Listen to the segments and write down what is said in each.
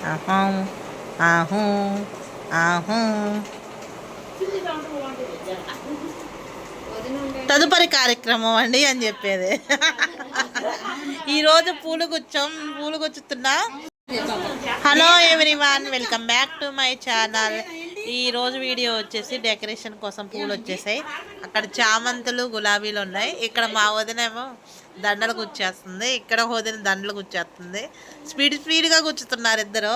అహం అహం అహం. తదుపరి కార్యక్రమం అండి అని చెప్పేది. ఈరోజు పూలు గుచ్చుతున్నా. Hello everyone, welcome back to my channel. ఈరోజు వీడియో వచ్చేసి డెకరేషన్ కోసం పూలు వచ్చేసాయి. అక్కడ చామంతులు గులాబీలు ఉన్నాయి. ఇక్కడ మా వదినేమో దండలు గుచ్చేస్తుంది. ఇక్కడ వదిన దండలు గుచ్చేస్తుంది. స్పీడ్గా గుచ్చుతున్నారు ఇద్దరు.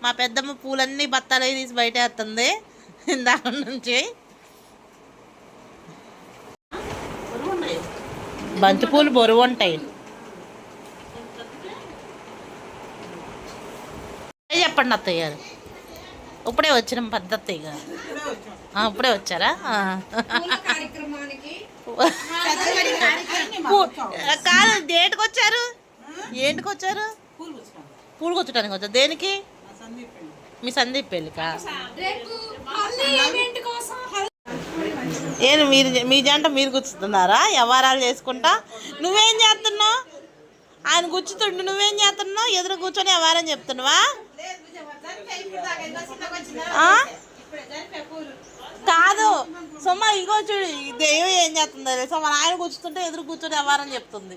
మా పెద్దమ్మ పూలన్నీ బత్తాలు తీసి బయట వేస్తుంది దాని నుంచి. బంతి పూలు బరువు ఉంటాయి. చెప్పండి అత్తయ్య గారు, ఇప్పుడే వచ్చిన పద్ధతి గారు. ఇప్పుడే వచ్చారా? కాదు, దేనికి వచ్చారు? ఏంటికి వచ్చారు? పూలు కూర్చోడానికి వచ్చారు. దేనికి? మీ సందీప్ పెళ్ళికా? ఏం మీ జంట మీరు కూర్చుతున్నారా వ్యవహారాలు చేసుకుంటా? నువ్వేం చేస్తున్నావు? ఆయన కూర్చుతుండు, నువ్వేం చేస్తున్నావు? ఎదురు కూర్చొని వ్యవహారం చెప్తున్నావా? కాదు సొమ్మ, ఇగో చూడు దేవి ఏం చేస్తుంది సొమ్మ. ఆయన కూర్చుంటే ఎదురు కూర్చొని వ్యవహారం చెప్తుంది.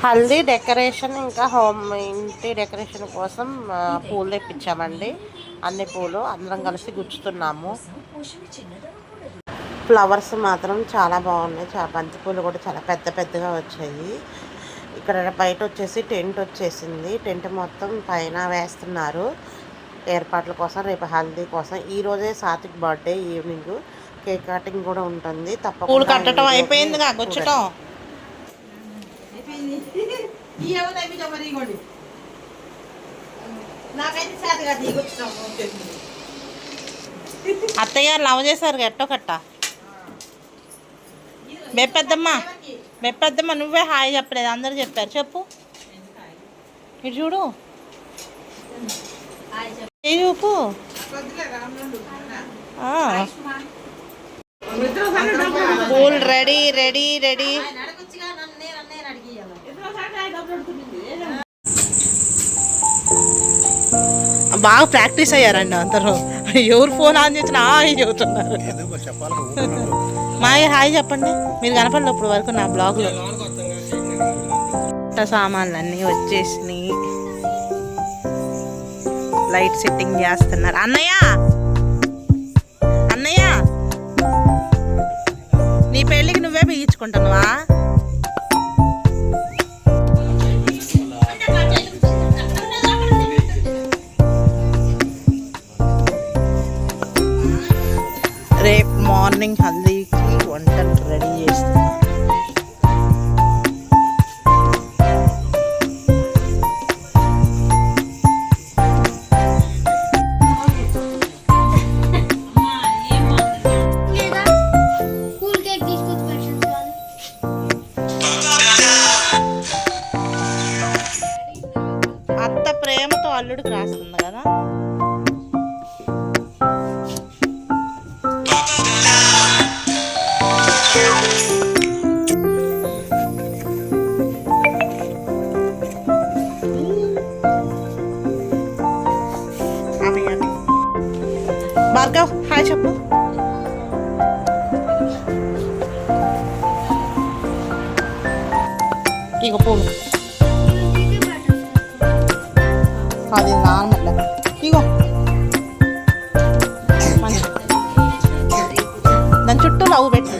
హల్దీ డెకరేషన్ ఇంకా ఇంటి డెకరేషన్ కోసం పూలు తెప్పించామండి. అన్ని పూలు అందరం కలిసి గుచ్చుతున్నాము. ఫ్లవర్స్ మాత్రం చాలా బాగున్నాయి. బంతి పూలు కూడా చాలా పెద్దగా వచ్చాయి. ఇక్కడ బయట వచ్చేసి టెంట్ వచ్చేసింది. టెంట్ మొత్తం పైన వేస్తున్నారు ఏర్పాట్ల కోసం. రేపు హల్దీ కోసం. ఈరోజే Satvik birthday. Evening cake cutting కూడా ఉంటుంది. తప్పకుండా పూలు కట్టడం అయిపోయింది. గుచ్చటం అత్తయ్య లవ్ చేశారు ఎట్టో కట్ట. బెప్పెద్దమ్మ నువ్వే హాయ్ చెప్పలేదు, అందరూ చెప్పారు. చెప్పు, ఇటు చూడు, చూపు. Pool ready ready ready. బాగా ప్రాక్టీస్ అయ్యారండి అందరూ. ఎవరు ఫోన్ ఆన్ చేసినా హాయ్ చెబుతున్నారు. మాయ హాయ్ చెప్పండి. మీరు కనపడలేదు ఇప్పుడు వరకు నా బ్లాగ్లో. సామాన్లన్నీ వచ్చేసినాయి. లైట్ సెట్టింగ్ చేస్తున్నారు. అన్నయ్య నీ పెళ్ళికి నువ్వే బిగించుకుంటున్నావా? రేపు మార్నింగ్ హల్దీకి వంటలు రెడీ చేస్తున్నా. అత్త ప్రేమతో అల్లుడికి రాస్తుంది కదా. భార్గవ్ హాయ్ చెప్పు. ఇక పూలు అది నాన్నట్ల. ఇగో దాని చుట్టూ లవ్ పెట్టు.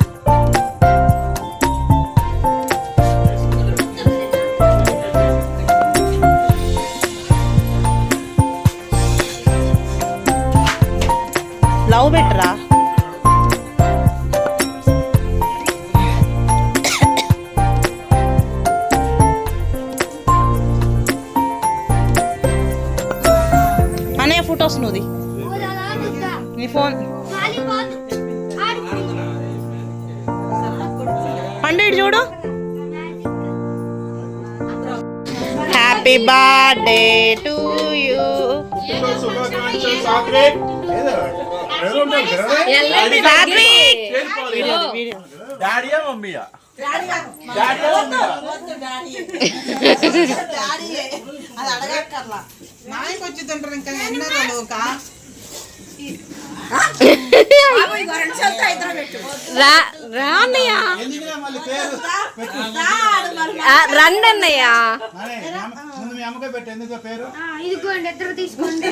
లవ్ బెటరా? అనే ఫొటోస్ నువ్వు నీ ఫోన్ పండిట్ చూడు. Happy birthday to you. డాడీయా మమ్మీయా? అది అడగక్కర్లా నాయకు వచ్చి తింటారు ఇంకా ఎన్నో రాన్నయ్యా రండి అన్నయ్యా ఇదిగోండి ఇద్దరు తీసుకోండి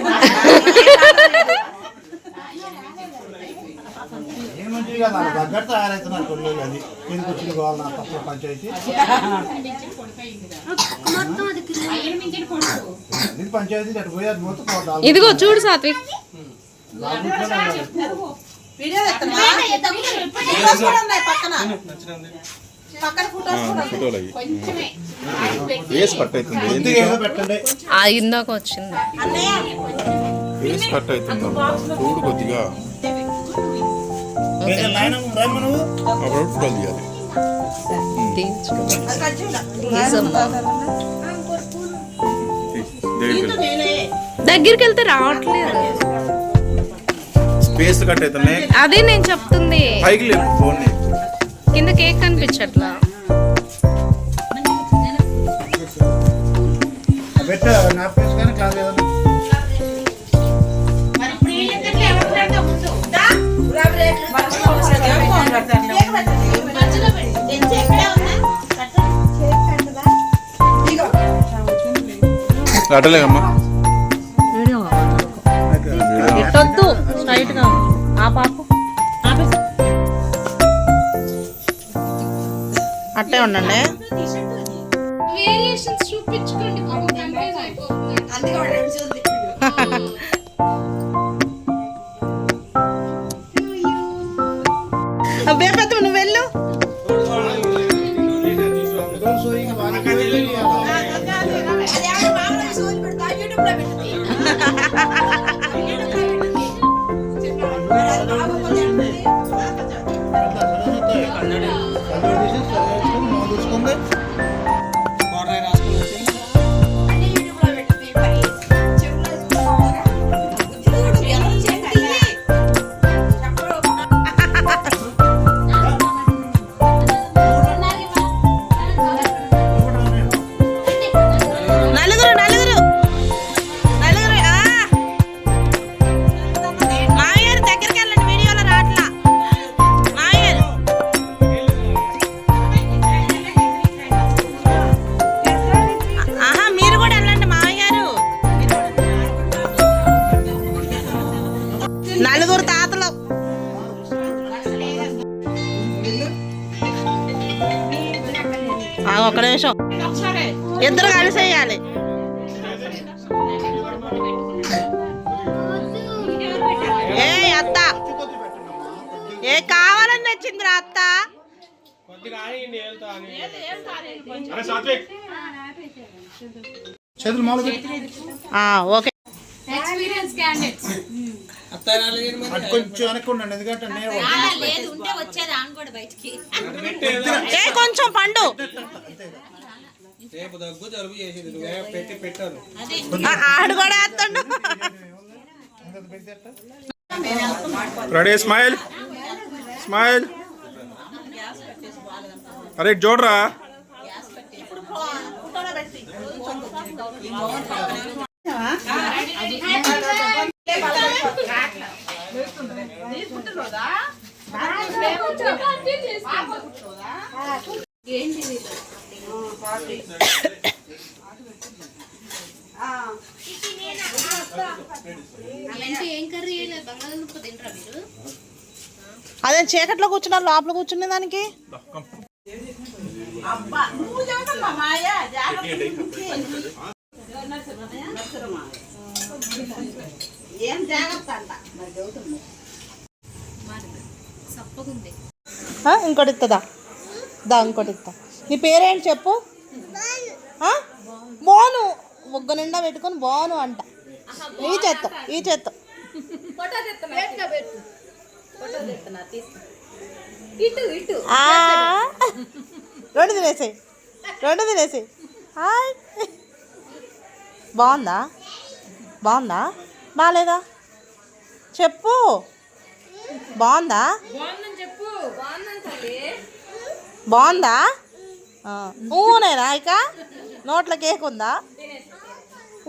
ఇదిగో చూడు సాత్విక్ ఇందాక వచ్చింది చూడు కొద్దిగా దగ్గరికి వెళ్తే రావట్లేదు స్పేస్ కట్ అవుతున్నాయి. అదే నేను చెప్తుంది పైకి లేదు ఫోన్ కింద కేక్ కనిపించట్లా అటలేదమ్మా ఎట్టొద్దు స్ట్రైట్ గా ఆ పాపు అట్టే ఉండండి వేరియేషన్స్ చూపించుకోండి అబ్బే పెద్ద నువ్వు వెళ్ళు నలుగురు తాతలు ఒక్క నిమిషం ఇద్దరు కలిసి వేయాలి ఏ అత్త ఏ కావాలని నచ్చిందిరా అత్త ఓకే కొంచెం పండు ఆడు కూడా వేస్తాడు రెడీ స్మైల్ స్మైల్ అరే చూడరా అదే చీకట్లో కూర్చున్నారు లోపల కూర్చునే దానికి ఇంకోటి ఇస్తుందా ఇంకోటి ఇస్తా నీ పేరేంటి చెప్పు బోను ముగ్గు నిండా పెట్టుకొని బోను అంట ఈ చేత్తో రెండు తినేసాయి బాగుందా బాగాలేదా చెప్పు బాగుందా ఊనేనా ఇక నోట్ల కేక్ ఉందా?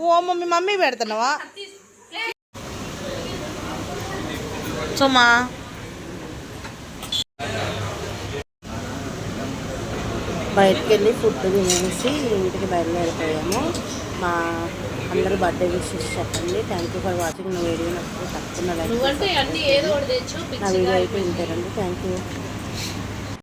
ఓ మమ్మీ పెడుతున్నావా? సుమా బయటకు వెళ్ళి ఫుడ్ తినేసి ఇంటికి బయలుదేరిపోయాము. మా అందరూ బర్త్డే విషెస్ చెప్పండి. Thank you for watching. నా వీడియో నాకు తప్పకుండా లైక్ చేయండి. నా వీడియో అయితే ఇంతేనండి. Thank you.